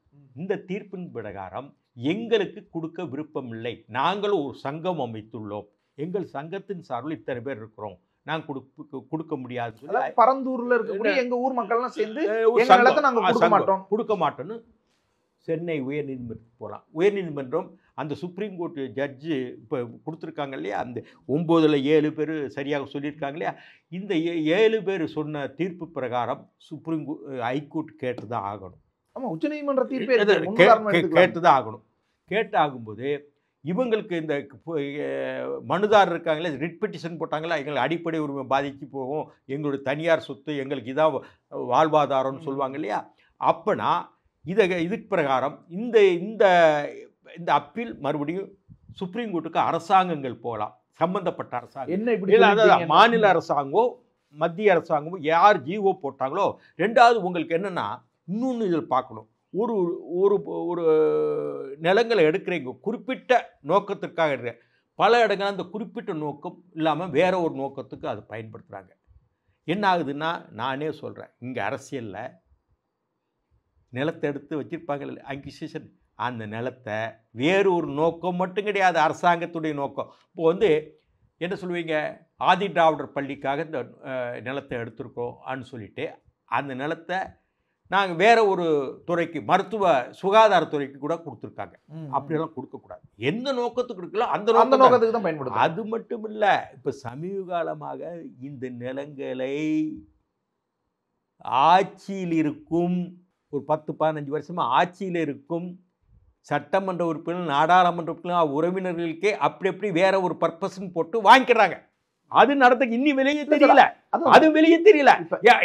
இந்த தீர்ப்பின் பிரகாரம் எங்களுக்கு கொடுக்க விருப்பம் இல்லை, நாங்கள் ஒரு சங்கம் அமைத்துள்ளோம், எங்கள் சங்கத்தின் சார்பில் இத்தனை பேர் இருக்கிறோம், நாங்கள் கொடுக்க முடியாது. பரந்தூர்ல இருக்கக்கூடிய எங்க ஊர் மக்கள்லாம் சேர்ந்து கொடுக்க மாட்டோம்னு சென்னை உயர்நீதிமன்றத்துக்கு போகலாம். உயர்நீதிமன்றம் அந்த சுப்ரீம் கோர்ட் ஜட்ஜு இப்போ கொடுத்துருக்காங்க இல்லையா, அந்த 9ல் 7 பேர் சரியாக சொல்லியிருக்காங்க இல்லையா, இந்த 7 பேர் சொன்ன தீர்ப்பு பிரகாரம் சுப்ரீம் ஹைகோர்ட் கேட்டு தான் ஆகணும். ஆமாம், உச்சநீதிமன்ற தீர்ப்பு கேட்டு தான் ஆகணும். கேட்டு ஆகும்போது இவங்களுக்கு இந்த மனுதாரர் இருக்காங்களே, ரிட் பெட்டிஷன் போட்டாங்களா, எங்களுக்கு அடிப்படை உரிமை பாதிச்சு போகும், எங்களுடைய தனியார் சொத்து எங்களுக்கு இதான் வாழ்வாதாரம்னு சொல்லுவாங்க இல்லையா. அப்போனா இதுக்கு பிரகாரம் இந்த இந்த இந்த அப்பீல் மறுபடியும் சுப்ரீம் கோர்ட்டுக்கு அரசாங்கங்கள் போகலாம், சம்பந்தப்பட்ட அரசாங்கம். என்ன இப்படி மாநில அரசாங்கம் மத்திய அரசாங்கமும் யார் ஜிஓ போட்டாங்களோ. ரெண்டாவது உங்களுக்கு என்னென்னா இன்னொன்று இதில் பார்க்கணும், ஒரு ஒரு ஒரு நிலங்களை எடுக்கிறீங்க குறிப்பிட்ட நோக்கத்திற்காக எடுக்கிற, பல இடங்கள் அந்த குறிப்பிட்ட நோக்கம் இல்லாமல் வேற ஒரு நோக்கத்துக்கு அது பயன்படுத்துகிறாங்க. என்ன ஆகுதுன்னா, நானே சொல்கிறேன், இங்கே அரசியலில் நிலத்தை எடுத்து வச்சுருப்பாங்க அக்விசிஷன், அந்த நிலத்தை வேறு ஒரு நோக்கம் மட்டும் கிடையாது, அரசாங்கத்துடைய நோக்கம். இப்போ என்ன சொல்லுவீங்க, ஆதி திராவிடர் பள்ளிக்காக இந்த நிலத்தை எடுத்திருக்கோம்னு சொல்லிட்டு அந்த நிலத்தை நாங்கள் வேற ஒரு துறைக்கு, மருத்துவ சுகாதாரத்துறைக்கு கூட கொடுத்துருக்காங்க. அப்படியெல்லாம் கொடுக்கக்கூடாது. எந்த நோக்கத்துக்கு கொடுக்கலாம் அந்த நோக்கத்துக்கு தான் பயன்படுத்தும். அது மட்டும் இல்லை, இப்போ சமீப காலமாக இந்த நிலங்களை ஆட்சியில் இருக்கும் ஒரு 10-15 வருஷமாக ஆட்சியில் இருக்கும் சட்டமன்ற உறுப்பினர், நாடாளுமன்ற உறுப்பினர், உறவினர்களுக்கே அப்படி வேற ஒரு பர்பஸ்ன்னு போட்டு வாங்கிக்கிறாங்க. அது நடத்த இன்னும் வெளியே தெரியல, அது வெளியே தெரியல.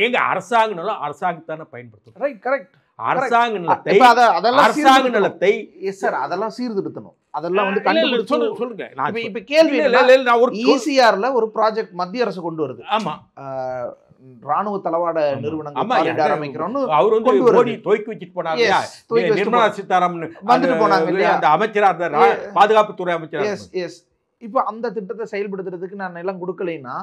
எங்க அரசாங்கம் அரசாங்கத்தானே பயன்படுத்தும். Right, correct. அரசாங்க நிலத்தை அதெல்லாம் சீர்திருத்தணும். அதெல்லாம் சொல்லுங்க. இப்ப கேள்வி ஒரு ஈசிஆர்ல ஒரு ப்ராஜெக்ட் மத்திய அரசு கொண்டு வருது. ஆமா, ராணுவ தளவாட நிறுவனங்கள் அமைக்கிறோம்னு அவர் துவக்கி வச்சுட்டு போனாங்க. நிர்மலா சீதாராமன் வந்துட்டு போனாங்க, அந்த அமைச்சர், பாதுகாப்புத்துறை அமைச்சர். இப்போ அந்த திட்டத்தை செயல்படுத்துறதுக்கு நான் நிலம் கொடுக்கலைன்னா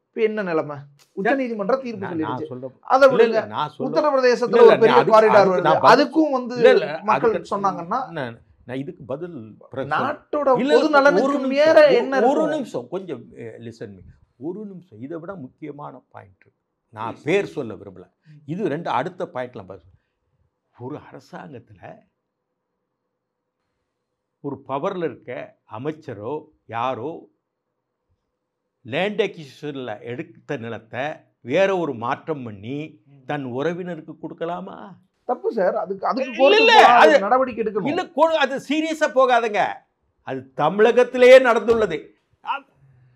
இப்போ என்ன நிலைமை? உச்சநீதிமன்ற தீர்ப்பு சொல்லிடுச்சு. அதை விடுங்க, உத்தரப்பிரதேசத்துல ஒரு பெரிய காரிடார் வருது, அதுக்கும் மக்கள் சொன்னாங்கன்னா இதுக்கு பதில் நாட்டோட பொது நலனுக்கு வேற என்ன? ஒரு நிமிஷம், கொஞ்சம் லிசன் மீ, ஒரு நிமிஷம். இதை விட முக்கியமான பாயிண்ட் நான் பேர் சொல்ல விரும்பல, இது ரெண்டு அடுத்த பாயிண்ட்லாம் பேச. ஒரு அரசாங்கத்தில் ஒரு பவரில் இருக்க அமைச்சரோ யாரோ லேண்ட் அக்விசிஷனில் எடுத்த நிலத்தை வேற ஒரு மாற்றம் பண்ணி தன் உறவினருக்கு கொடுக்கலாமா? தப்பு சார். அதுக்கு நடவடிக்கை எடுக்கணும். இல்லை, அது சீரியஸாக போகாதுங்க. அது தமிழகத்திலேயே நடந்துள்ளது.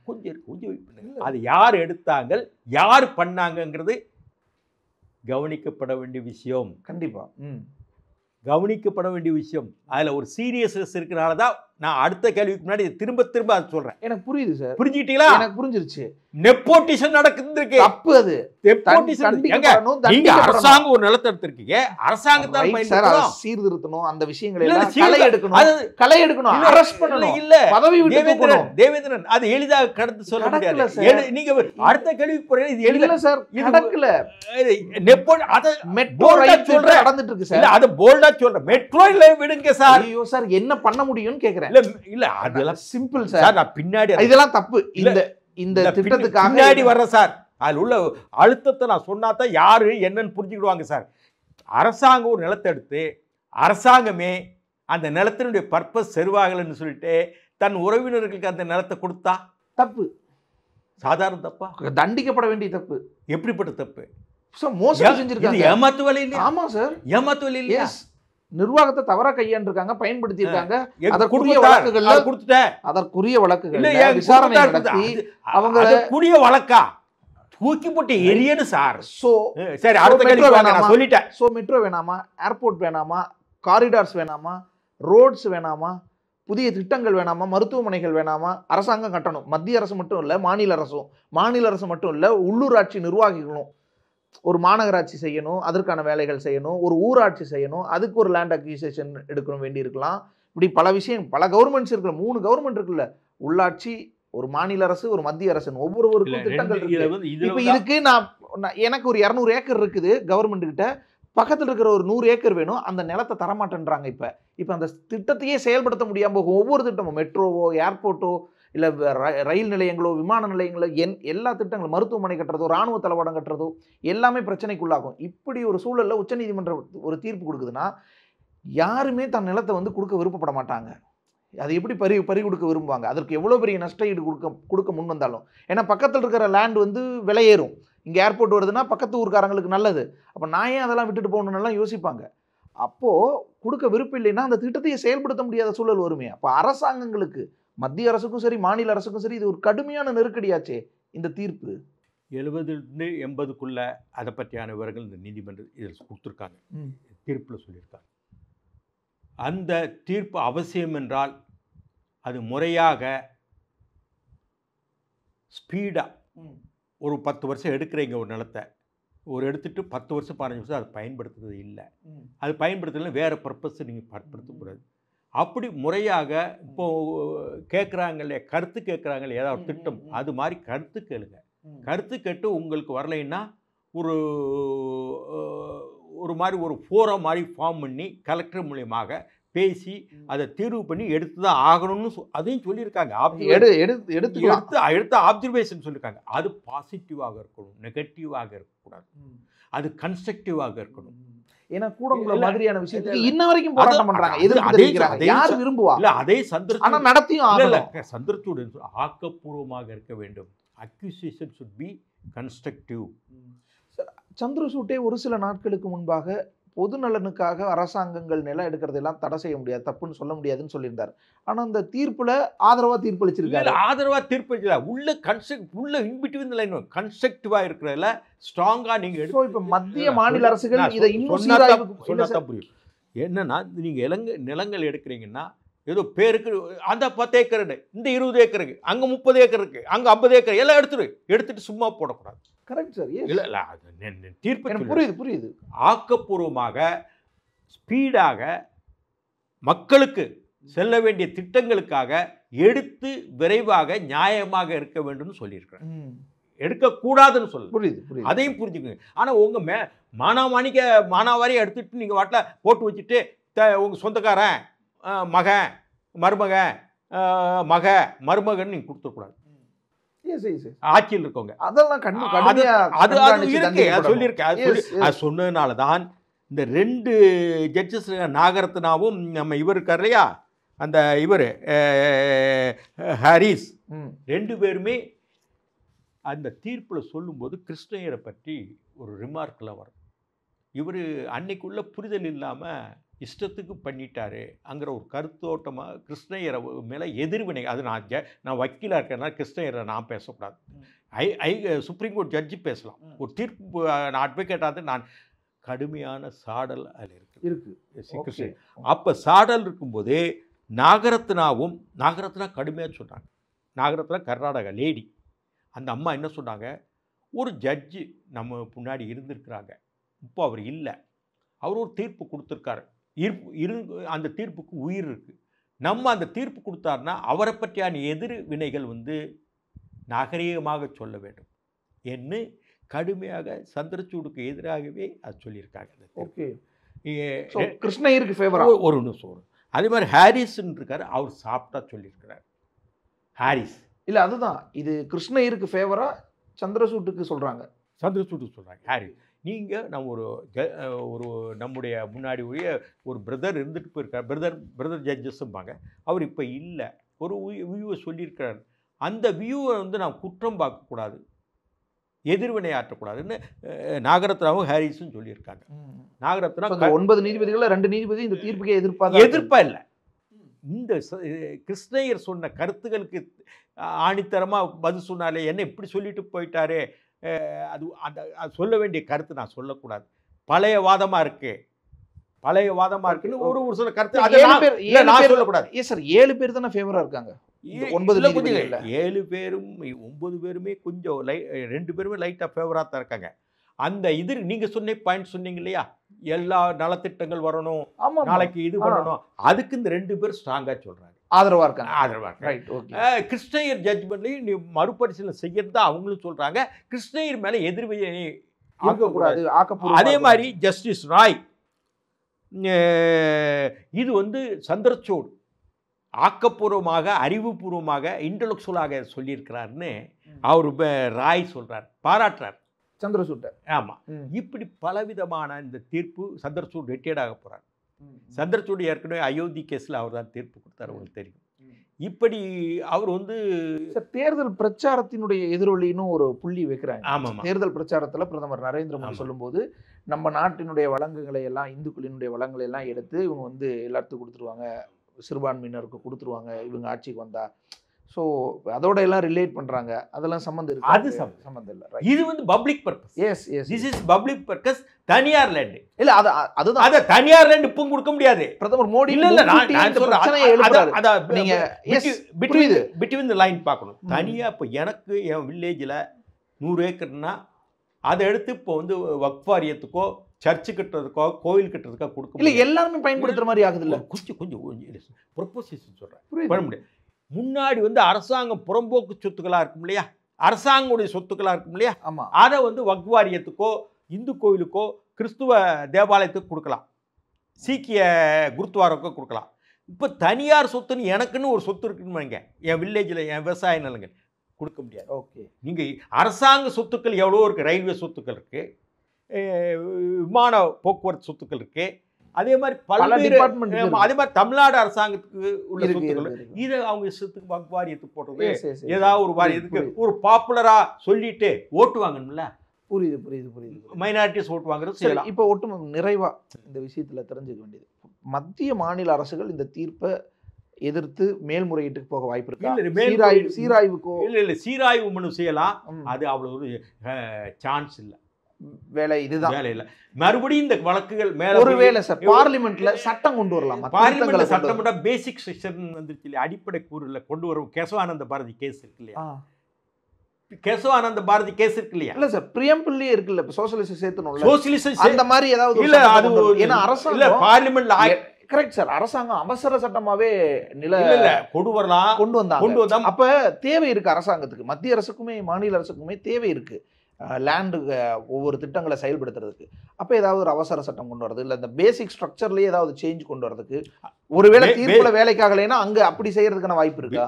கொஞ்சம் அது யார் எடுத்தாங்க, யார் பண்ணாங்கங்கிறது கவனிக்கப்பட வேண்டிய விஷயம். கண்டிப்பா கவனிக்கப்பட வேண்டிய விஷயம். அதில் ஒரு சீரியஸ்னஸ் இருக்கிறனால தான் நான் அடுத்த கேள்விக்கு முன்னாடி திரும்ப திரும்ப அதை சொல்றேன். எனக்கு புரியுது சார், புரிஞ்சுக்கிட்டீங்களா? எனக்கு புரிஞ்சிருச்சு. நெப்போட்டிசம் நடக்குது. தப்பு அது. நீங்க அரசாங்கம் ஒரு நிலத்தை எடுத்திருக்கீங்க, அரசாங்கத்தால் சீர்திருத்தணும், அந்த விஷயங்களை எல்லாம் களை எடுக்கணும், அரெஸ்ட் பண்ணணும், இல்ல பதவி விட்டு தேவேந்திரன் அது எளிதாக கடந்து சொல்ல முடியாது. நீங்க அடுத்த கேள்விக்கு போறீங்க, இது எளிதா சார் நடக்கல. மெட்ரோ ரயில் சொல்றேன் நடந்துட்டு இருக்கு சார், அது போல்டா சொல்றேன். மெட்ரோ இல்ல விடுங்க சார். ஐயோ சார், என்ன பண்ண முடியும்னு கேக்குறேன். இல்ல அதெல்லாம் சிம்பிள் சார். நான் பின்னாடி இதெல்லாம் தப்பு. இந்த திட்டத்துக்காக பின்னாடி வர்ற சார், அதில் உள்ள அழுத்தத்தை நான் சொன்னாதான் யாரு என்னன்னு புரிஞ்சுக்கிடுவாங்க சார். அரசாங்கம் ஒரு நிலத்தை எடுத்து அரசாங்கமே அந்த நிலத்தினுடைய பர்பஸ் செருவாகலன்னு சொல்லிட்டு தன் உறவினர்களுக்கு அந்த நிலத்தை கொடுத்தா தப்பு. சாதாரண தப்பா? தண்டிக்கப்பட வேண்டிய தப்பு. எப்படிப்பட்ட தப்பு? மோசடி செஞ்சிருக்காங்க. ஏமாத்து வேலை இல்லையா? ஆமா சார், ஏமாத்து வேலை இல்லையா? நிர்வாகத்தை தவறா கையாண்டிருக்காங்க, பயன்படுத்தி இருக்காங்க. அதற்குரிய வழக்குகள் விசாரணை நடத்தி அவங்க கூடிய வழக்கா தூக்கி போட்டு எரியனு சார். சரி, அடுத்த கேள்வி நான் சொல்லிட்டேன். சோ மெட்ரோ வேணாமா, ஏர்போர்ட் வேணாமா, காரிடார்ஸ் வேணாமா, ரோட்ஸ் வேணாமா, புதிய திட்டங்கள் வேணாமா, மருத்துவமனைகள் வேணாமா? அரசாங்கம் கட்டணும். மத்திய அரசு மட்டும் இல்ல, மாநில அரசு மட்டும் இல்ல, உள்ளூராட்சி நிர்வாகிகளும் ஒரு மாநகராட்சி செய்யணும், அதற்கான வேலைகள் செய்யணும், ஒரு ஊராட்சி செய்யணும், அதுக்கு ஒரு லேண்ட் அக்விசிஷன் எடுக்கணும் வேண்டி இருக்கலாம். இப்படி பல விஷயம், பல கவர்மெண்ட்ஸ் இருக்குல்ல, 3 கவர்மெண்ட் இருக்குல்ல, உள்ளாட்சி, ஒரு மாநில அரசு, ஒரு மத்திய அரசு, ஒவ்வொருவருக்கும் திட்டங்கள் இருக்கு. இப்ப இதுக்கு எனக்கு ஒரு 200 ஏக்கர் இருக்குது கவர்மெண்ட் கிட்ட, பக்கத்தில் இருக்கிற ஒரு 100 ஏக்கர் வேணும், அந்த நிலத்தை தரமாட்டேன்றாங்க. இப்ப அந்த திட்டத்தையே செயல்படுத்த முடியாம போகும். ஒவ்வொரு திட்டமும் மெட்ரோவோ, ஏர்போர்ட்டோ, இல்லை ரயில் நிலையங்களோ, விமான நிலையங்களோ, எல்லா திட்டங்களும், மருத்துவமனை கட்டுறதோ, இராணுவ தளவாடம் கட்டுறதோ எல்லாமே பிரச்சனைக்குள்ளாகும். இப்படி ஒரு சூழலில் உச்சநீதிமன்றம் ஒரு தீர்ப்பு கொடுக்குதுன்னா யாருமே தன் நிலத்தை கொடுக்க விருப்பப்பட மாட்டாங்க. அது எப்படி பறி கொடுக்க விரும்புவாங்க? அதற்கு எவ்வளோ பெரிய நஷ்ட ஈடு கொடுக்க முன் வந்தாலும். ஏன்னா பக்கத்தில் இருக்கிற லேண்ட் விலையேறும். இங்கே ஏர்போர்ட் வருதுன்னா பக்கத்து ஊருக்காரங்களுக்கு நல்லது. அப்போ நான் ஏன் அதெல்லாம் விட்டுட்டு போகணுன்னெல்லாம் யோசிப்பாங்க. அப்போது கொடுக்க விருப்பம் இல்லைன்னா அந்த திட்டத்தையே செயல்படுத்த முடியாத சூழல் வருமே. அப்போ அரசாங்கங்களுக்கு, மத்திய அரசுக்கும் சரி, மாநில அரசுக்கும் சரி, இது ஒரு கடுமையான நெருக்கடியாச்சே இந்த தீர்ப்பு. 70 80க்குள்ள அதை பற்றியான விவரங்கள் இந்த நீதிமன்றம் இதில் கொடுத்துருக்காங்க, தீர்ப்பில் சொல்லியிருக்காங்க. அந்த தீர்ப்பு அவசியம் என்றால் அது முறையாக ஸ்பீடாக ஒரு 10 வருஷம் எடுக்கிறீங்க ஒரு நிலத்தை, ஒரு எடுத்துட்டு 10 வருஷம் 15 வருஷம் அதை பயன்படுத்துறது இல்லை. அது பயன்படுத்தலாம் வேறு பர்பஸ் நீங்கள் பயன்படுத்தக்கூடாது. அப்படி முறையாக இப்போது கேட்குறாங்க இல்லையா, கருத்து கேட்குறாங்க இல்லையா, ஏதாவது திட்டம், அது மாதிரி கருத்து கேளுங்க. கருத்து கேட்டு உங்களுக்கு வரலைன்னா ஒரு மாதிரி ஒரு ஃபோரம் மாதிரி ஃபார்ம் பண்ணி கலெக்டர் மூலியமாக பேசி அதை தீர்வு பண்ணி எடுத்து தான் ஆகணும்னு அதையும் சொல்லியிருக்காங்க. எடுத்து ஆப்சர்வேஷன் சொல்லியிருக்காங்க. அது பாசிட்டிவாக இருக்கணும், நெகட்டிவாக இருக்கக்கூடாது, அது கன்ஸ்ட்ரக்டிவாக இருக்கணும். ஏன்னா கூடங்குள மாதிரியான விஷயத்துக்கு இன்ன வரைக்கும் போராட்டம் பண்றாங்க, எதிர்ப்பு தெரிவிக்கிறாங்க. யார் விரும்புவா? இல்ல அதே ஆனா நடத்தியும் ஆகல. சந்திரச்சூடு ஆக்கப்பூர்வமாக இருக்க வேண்டும். அக்யூசியேஷன் should be constructive. சந்திரசூட்டே ஒரு சில நாட்களுக்கு முன்பாக பொது நலனுக்காக அரசாங்கங்கள் நிலம் எடுக்கிறதெல்லாம் தடை செய்ய முடியாது, தப்புன்னு சொல்ல முடியாதுன்னு சொல்லியிருந்தார். ஆனா அந்த தீர்ப்புல ஆதரவா தீர்ப்பளிச்சிருக்காரு. ஆதரவா தீர்ப்பளிக்கல, உள்ள இன்பிட்வீன் லைன் கன்ஸ்ட்ரக்டிவா இருக்கிறதுல ஸ்ட்ராங்கா நீங்க எடுத்து. இப்ப மத்திய மாநில அரசுகள் இதை இன்னும் சொன்னா புரியும். என்னன்னா நீங்க நிலங்கள் எடுக்கிறீங்கன்னா ஏதோ பேருக்கு அந்த 10 ஏக்கர், இந்த 20 ஏக்கருக்கு, அங்க 30 ஏக்கர் இருக்கு, அங்க 50 ஏக்கர், எல்லாம் எடுத்துட்டு சும்மா போடக்கூடாது. Correct sir. இல்ல தீர்ப்பு புரியுது. ஆக்கப்பூர்வமாக ஸ்பீடாக மக்களுக்கு செல்ல வேண்டிய திட்டங்களுக்காக எடுத்து விரைவாக நியாயமாக இருக்க வேண்டும் சொல்லியிருக்கிறேன். எடுக்கக்கூடாதுன்னு சொல்ல புரியுது, அதையும் புரிஞ்சுக்கோங்க. ஆனா உங்க மானாவாரியை எடுத்துட்டு நீங்க வாட்டில் போட்டு வச்சுட்டு உங்க சொந்தக்காரன் மகன் மருமகன் நீங்க கொடுத்துடக்கூடாது. ஆட்சியில் இருக்கவங்க அதெல்லாம் சொல்லியிருக்கேன். சொன்னதுனால தான் இந்த 2 ஜட்ஜஸ் நாகரத்னாவும் நம்ம இவர் இருக்கார் இல்லையா, அந்த இவர் ஹாரிஸ், 2 பேருமே அந்த தீர்ப்பில் சொல்லும்போது கிருஷ்ணய்யரை பற்றி ஒரு ரிமார்க்கில் வரும். இவர் அன்னைக்குள்ள புரிதல் இல்லாமல் இஷ்டத்துக்கு பண்ணிட்டாரு அங்கிற ஒரு கருத்தோட்டமாக கிருஷ்ணய்யரை மேலே எதிர்வினை. அது நான் வக்கீலாக இருக்கிறதுனால கிருஷ்ணய்யரை நான் பேசக்கூடாது. சுப்ரீம் கோர்ட் ஜட்ஜி பேசலாம். ஒரு தீர்ப்பு நான் அட்வொகேட்டாக நான் கடுமையான சாடல் அதில் இருக்கு. அப்போ சாடல் இருக்கும்போது நாகரத்னா கடுமையாக சொன்னாங்க. நாகரத்னா கர்நாடகா லேடி. அந்த அம்மா என்ன சொன்னாங்க, ஒரு ஜட்ஜு நம்ம முன்னாடி இருந்திருக்கிறாங்க, இப்போ அவர் இல்லை, அவர் ஒரு தீர்ப்பு கொடுத்துருக்காரு, அந்த தீர்ப்புக்கு உயிர் இருக்குது, நம்ம அந்த தீர்ப்பு கொடுத்தாருன்னா அவரை பற்றியான எதிர் வினைகள் நாகரீகமாக சொல்ல வேண்டும் என்று கடுமையாக சந்திரசூடுக்கு எதிராகவே அது சொல்லியிருக்காங்க. ஓகே, கிருஷ்ணகிரிக்கு ஃபேவரா ஒரு நிமிஷம். அதே மாதிரி ஹாரிஸ்ன்னு இருக்காரு, அவர் சாப்பிட்டா சொல்லியிருக்கிறார். ஹாரிஸ் இல்லை, அதுதான் இது கிருஷ்ணகிரிக்கு ஃபேவரா சந்திரசூட்டுக்கு சொல்கிறாங்க. சந்திரசூட்டுக்கு சொல்கிறாங்க ஹாரிஸ். நீங்கள் நம்ம ஒரு நம்முடைய முன்னாடி ஒரு பிரதர் இருந்துட்டு போயிருக்கார், பிரதர் ஜட்ஜஸ்ம்பாங்க, அவர் இப்போ இல்லை, ஒரு வியூவை சொல்லியிருக்கிறார். அந்த வியூவை நான் குற்றம் பார்க்கக்கூடாது, எதிர்வினை ஆற்றக்கூடாதுன்னு நாகரத்னாவும் ஹாரிஸும் சொல்லியிருக்காங்க. நாகரத்னா 9 நீதிபதிகள் 2 நீதிபதி இந்த தீர்ப்புக்கே எதிர்ப்பா இல்லை. இந்த கிருஷ்ணய்யர் சொன்ன கருத்துக்களுக்கு ஆணித்தரமாக பதில் சொன்னாலே, என்ன இப்படி சொல்லிட்டு போயிட்டாரு, அது சொல்ல வேண்டிய கருத்து நான் சொல்லக்கூடாது, பழைய வாதமாக இருக்குன்னு ஒரு சில கருத்து நான் சொல்லக்கூடாது. சார் 7 பேர் தானே ஃபேவரா இருக்காங்க. 7 பேரும் 9 பேருமே கொஞ்சம் 2 பேருமே லைட்டாக ஃபேவராக தான் இருக்காங்க. அந்த இது நீங்கள் பாயிண்ட் சொன்னீங்க இல்லையா, எல்லா நலத்திட்டங்கள் வரணும், நாளைக்கு இது பண்ணணும், அதுக்கு இந்த 2 பேர் ஸ்ட்ராங்காக சொல்கிறாங்க, ஆதரவாக இருக்காங்க. கிருஷ்ணய்யர் ஜட்ஜ்மெண்ட்லையும் நீ மறுபரிசீலனை செய்யறது தான் அவங்களும் சொல்கிறாங்க. கிருஷ்ணய்யர் மேலே எதிர்வினை இருக்கக்கூடாது. அதே மாதிரி ஜஸ்டிஸ் ராய் இது சந்திரசூட் ஆக்கப்பூர்வமாக அறிவுபூர்வமாக இன்டலெக்சுவலாக சொல்லியிருக்கிறாருன்னு அவர் ராய் சொல்கிறார், பாராட்டுறார் சந்திரசூட்டை. ஆமாம், இப்படி பலவிதமான இந்த தீர்ப்பு. சந்திரசூட் ரிட்டையர்ட் ஆக போகிறார். சந்திரசூட் ஏற்கனவே அயோத்தி கேஸில் அவர் தான் தீர்ப்பு கொடுத்தார், உங்களுக்கு தெரியும். இப்படி அவர் தேர்தல் பிரச்சாரத்தினுடைய எதிரொலின்னு ஒரு புள்ளி வைக்கிறாங்க. ஆமாம், தேர்தல் பிரச்சாரத்தில் பிரதமர் நரேந்திர மோடி சொல்லும்போது நம்ம நாட்டினுடைய வளங்களை எல்லாம், இந்துக்களினுடைய வளங்களை எல்லாம் எடுத்து இவங்க எல்லாத்துக்கும் கொடுத்துருவாங்க, சிறுபான்மையினருக்கு கொடுத்துருவாங்க இவங்க ஆட்சிக்கு வந்தா. ஸோ அதோட எல்லாம் ரிலேட் பண்றாங்க, அதெல்லாம் சம்மந்தம் இருக்கு. அது சம்மந்தம் இல்லை. இது public purpose. Yes yes, this is public purpose. தனியார் லேண்ட் இல்ல, அதுதான் அத தனியார் லேண்ட் இப்போ கொடுக்க முடியாது. பிரதமர் மோடி இல்ல இல்ல, நான் சொல்றேன், நீங்க பிட்வீன் தி லைன் பார்க்கணும். தனியா இப்போ எனக்கு என் வில்லேஜில் 100 ஏக்கர்னா அதை எடுத்து இப்போ வக்ஃப் வாரியத்துக்கோ சர்ச்சு கட்டுறதுக்கோ கோயில் கட்டுறதுக்கோ கொடுக்க இல்லை, எல்லாருமே பயன்படுத்துற மாதிரி ஆகுது. இல்லை, கொஞ்சம் ப்ரொப்போசிஷன் சொல்கிறேன், பண்ண முடியாது. முன்னாடி அரசாங்கம் புறம்போக்கு சொத்துக்களாக இருக்கும் இல்லையா, அரசாங்கனுடைய சொத்துக்களாக இருக்கும் இல்லையா, ஆமாம், அதை வக்ஃப் வாரியத்துக்கோ இந்து கோயிலுக்கோ கிறிஸ்துவ தேவாலயத்துக்கு கொடுக்கலாம், சீக்கிய குருத்வாரக்கோ கொடுக்கலாம். இப்போ தனியார் சொத்துன்னு எனக்குன்னு ஒரு சொத்து இருக்குன்னு வைங்க, என் வில்லேஜில் என் விவசாய நிலங்கள் கொடுக்க முடியாது. ஓகே, நீங்கள் அரசாங்க சொத்துக்கள் எவ்வளோ இருக்குது, ரயில்வே சொத்துக்கள் இருக்குது, விமான போக்குவரத்து சொத்துக்கள் இருக்குது, அதே மாதிரி பல்வேறு, அதே மாதிரி தமிழ்நாடு அரசாங்கத்துக்கு உள்ள சொத்துக்கள், இதை அவங்க இஷ்டத்துக்கு வக்ஃப் வாரியத்துக்கு போடுறது, ஏதாவது ஒரு வாரியத்துக்கு ஒரு பாப்புலராக சொல்லிட்டு ஓட்டு வாங்கணும்ல. புரியுது புரியுது புரியுது. மைனாரிட்டிஸ் ஓட்டு வாங்குறது செய்யலாம். இப்போ ஒட்டுமொத்த நிறைவாக இந்த விஷயத்தில் தெரிஞ்சுக்க வேண்டியது, மத்திய மாநில அரசுகள் இந்த தீர்ப்பை எதிர்த்து மேல்முறையீட்டுக்கு போக வாய்ப்பு இருக்கு? சீராய்வுக்கோ இல்லை, சீராய்வு மனு செய்யலாம், அது அவ்வளோ ஒரு சான்ஸ் இல்லை, வேலை இதுதான் வேலை இல்லை. மறுபடியும் இந்த வழக்குகள் மேல ஒருவேளை சார் பார்லிமெண்ட்ல சட்டம் கொண்டு வரலாம். பார்லிமெண்ட்ல சட்டமன்ற பேசிக் செக்ஷன் வந்துருச்சு இல்லையா, அடிப்படை கூறுல கொண்டு வரும். கேசவானந்த பாரதி கேஸ் இருக்கு இல்லையா, கேசவானந்த பாரதி கேஸ் இருக்கு இல்லையா, இல்ல சார் பிரியம்பிள்ளையே இருக்குல்ல, சோசியலிஸ்ட் சேர்த்தணும், சோசியலிஸ்ட் அந்த மாதிரி ஏதாவது இல்ல, அது ஏன்னா அரசாங்கம் இல்ல பார்லிமெண்ட்ல கரெக்ட் சார், அரசாங்கம் அவசர சட்டமாவே கொண்டு வரலாம், கொண்டு வந்தாங்க. அப்ப தேவை இருக்கு அரசாங்கத்துக்கு, மத்திய அரசுக்குமே மாநில அரசுக்குமே தேவை இருக்கு லேண்டு ஒவ்வொரு திட்டங்களை செயல்படுத்துறதுக்கு. அப்போ ஏதாவது ஒரு அவசர சட்டம் கொண்டு வரது, இல்லை இந்த பேசிக் ஸ்ட்ரக்சர்லேயே ஏதாவது சேஞ்ச் கொண்டு வரதுக்கு, ஒருவேளை தீர்ப்புல வேலைக்காகலைன்னா அங்கே அப்படி செய்யறதுக்கான வாய்ப்பு இருக்கா?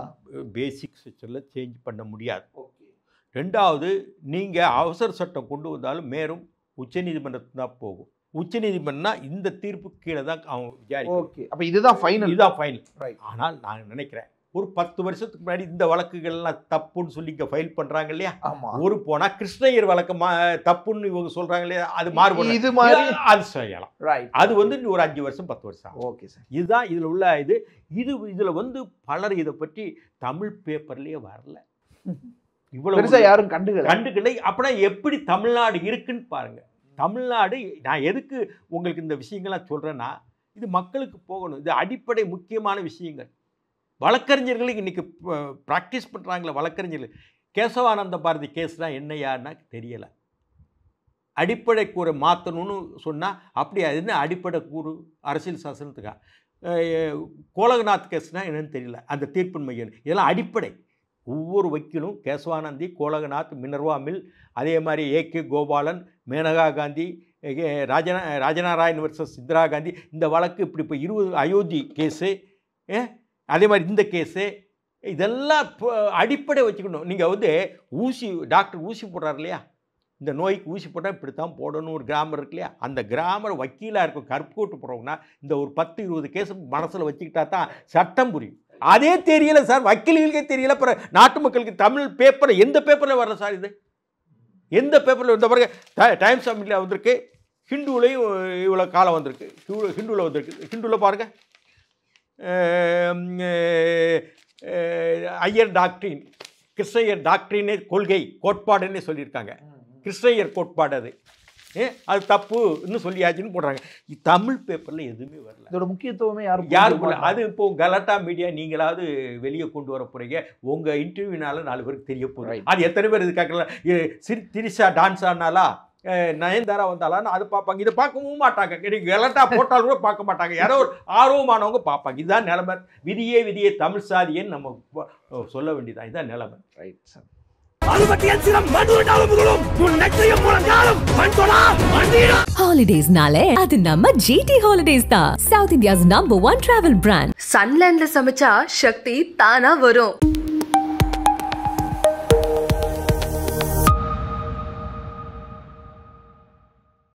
பேசிக் ஸ்ட்ரக்சரில் சேஞ்ச் பண்ண முடியாது. ரெண்டாவது, நீங்கள் அவசர சட்டம் கொண்டு வந்தாலும் மேலும் உச்சநீதிமன்றத்துக்கு தான் போகும். உச்சநீதிமன்றம்னா இந்த தீர்ப்பு கீழே தான் அவங்க விசாரிக்கும். ஓகே, அப்போ இதுதான் ஃபைனல், இதுதான் ஃபைனல். ஆனால் நான் நினைக்கிறேன் ஒரு 10 வருஷத்துக்கு முன்னாடி இந்த வழக்குகள்லாம் தப்புன்னு சொல்லி இங்கே ஃபைல் பண்ணுறாங்க இல்லையா, ஒரு போனால் கிருஷ்ணய்யர் வழக்கு தப்புன்னு இவங்க சொல்கிறாங்க இல்லையா, அது மாறுபடும், இது மாதிரி அது செய்யலாம். அது ஒரு 5 வருஷம் 10 வருஷம். ஓகே சார், இதுதான் இதில் உள்ள இதில் பலர் இதை பற்றி தமிழ் பேப்பர்லேயே வரல, இவ்வளவு யாரும் கண்டுக்கலை. அப்படின்னா எப்படி தமிழ்நாடு இருக்குன்னு பாருங்கள். தமிழ்நாடு, நான் எதுக்கு உங்களுக்கு இந்த விஷயங்கள்லாம் சொல்கிறேன்னா, இது மக்களுக்கு போகணும். இது அடிப்படை முக்கியமான விஷயங்கள். வழக்கறிஞர்களுக்கு இன்றைக்கி ப்ராக்டிஸ் பண்ணுறாங்களே வழக்கறிஞர்கள். கேசவானந்த பாரதி கேஸ்னால் என்னையான்னா தெரியலை. அடிப்படை கூரை மாற்றணும்னு சொன்னால் அப்படி அது என்ன அடிப்படை கூறு அரசியல் சாசனத்துக்கா? கோலகநாத் கேஸ்னால் என்னன்னு தெரியல, அந்த தீர்ப்பின் மையம். இதெல்லாம் அடிப்படை. ஒவ்வொரு வக்கீலும் கேசவானந்தி, கோலகநாத், மினர்வா மில், அதே மாதிரி ஏகே கோபாலன், மேனகா காந்தி, ராஜநாராயண் வர்சஸ் இந்திரா காந்தி, இந்த வழக்கு இப்படி இப்போ 20 அயோத்தி கேஸு, அதே மாதிரி இந்த கேஸு, இதெல்லாம் அடிப்படை வச்சுக்கணும். நீங்கள் வந்து டாக்டர் ஊசி போடுறாரு இல்லையா, இந்த நோய்க்கு ஊசி போட்டால் இப்படி தான் போடணும் ஒரு கிராமர் இருக்கு இல்லையா, அந்த கிராமர் வக்கீலாக இருக்கும் கருப்பு கோட்டு போடுறவங்கன்னா இந்த ஒரு 10-20 கேஸ் மனசில் வச்சுக்கிட்டா தான் சட்டம் புரியும். அதே தெரியல சார், வக்கீல்களுக்கே தெரியல. அப்புறம் நாட்டு மக்களுக்கு தமிழ் பேப்பர் எந்த பேப்பரில் வரல சார்? இது எந்த பேப்பரில்? இந்த பாருங்க, டைம்ஸ் ஆஃப் இந்தியா வந்திருக்கு, ஹிந்துலையும் இவ்வளோ காலம் வந்திருக்கு, ஹிந்துவில் வந்திருக்கு. ஹிந்துவில் பாருங்கள், ஐயர் டாக்ட்ரின், கிருஷ்ணய்யர் டாக்ட்ரினே கொள்கை கோட்பாடுன்னே சொல்லியிருக்காங்க. கிருஷ்ணய்யர் கோட்பாடு அது தப்பு இன்னும் சொல்லியாச்சுன்னு போடுறாங்க. தமிழ் பேப்பரில் எதுவுமே வரல. இதோட முக்கியத்துவமே யாருக்குள்ள அது இப்போ கலாட்டா மீடியா நீங்களாவது வெளியே கொண்டு வர போகிறீங்க. உங்கள் இன்டர்வியூனால 4 பேருக்கு தெரிய போகுது. அது எத்தனை பேர் இது கேட்கலாம். திரிஷா டான்ஸ் ஆனாலா, நயன்தாரா வந்தாலான்னு அது பார்ப்பாங்க. இதை பார்க்கவும் மாட்டாங்க. நீங்கள் கலாட்டா போட்டாலும் கூட பார்க்க மாட்டாங்க. யாரோ ஒரு ஆர்வமானவங்க பார்ப்பாங்க. இதுதான் நிலைமை. விதியே தமிழ் சாதியன்னு நம்ம சொல்ல வேண்டியதான். இதுதான் நிலைமை. Right sir. Holidays nale adu namma GT Holidays da, South India's #1 travel brand. சன்லேண்ட்ல சமைச்சா சக்தி தானா வரும்.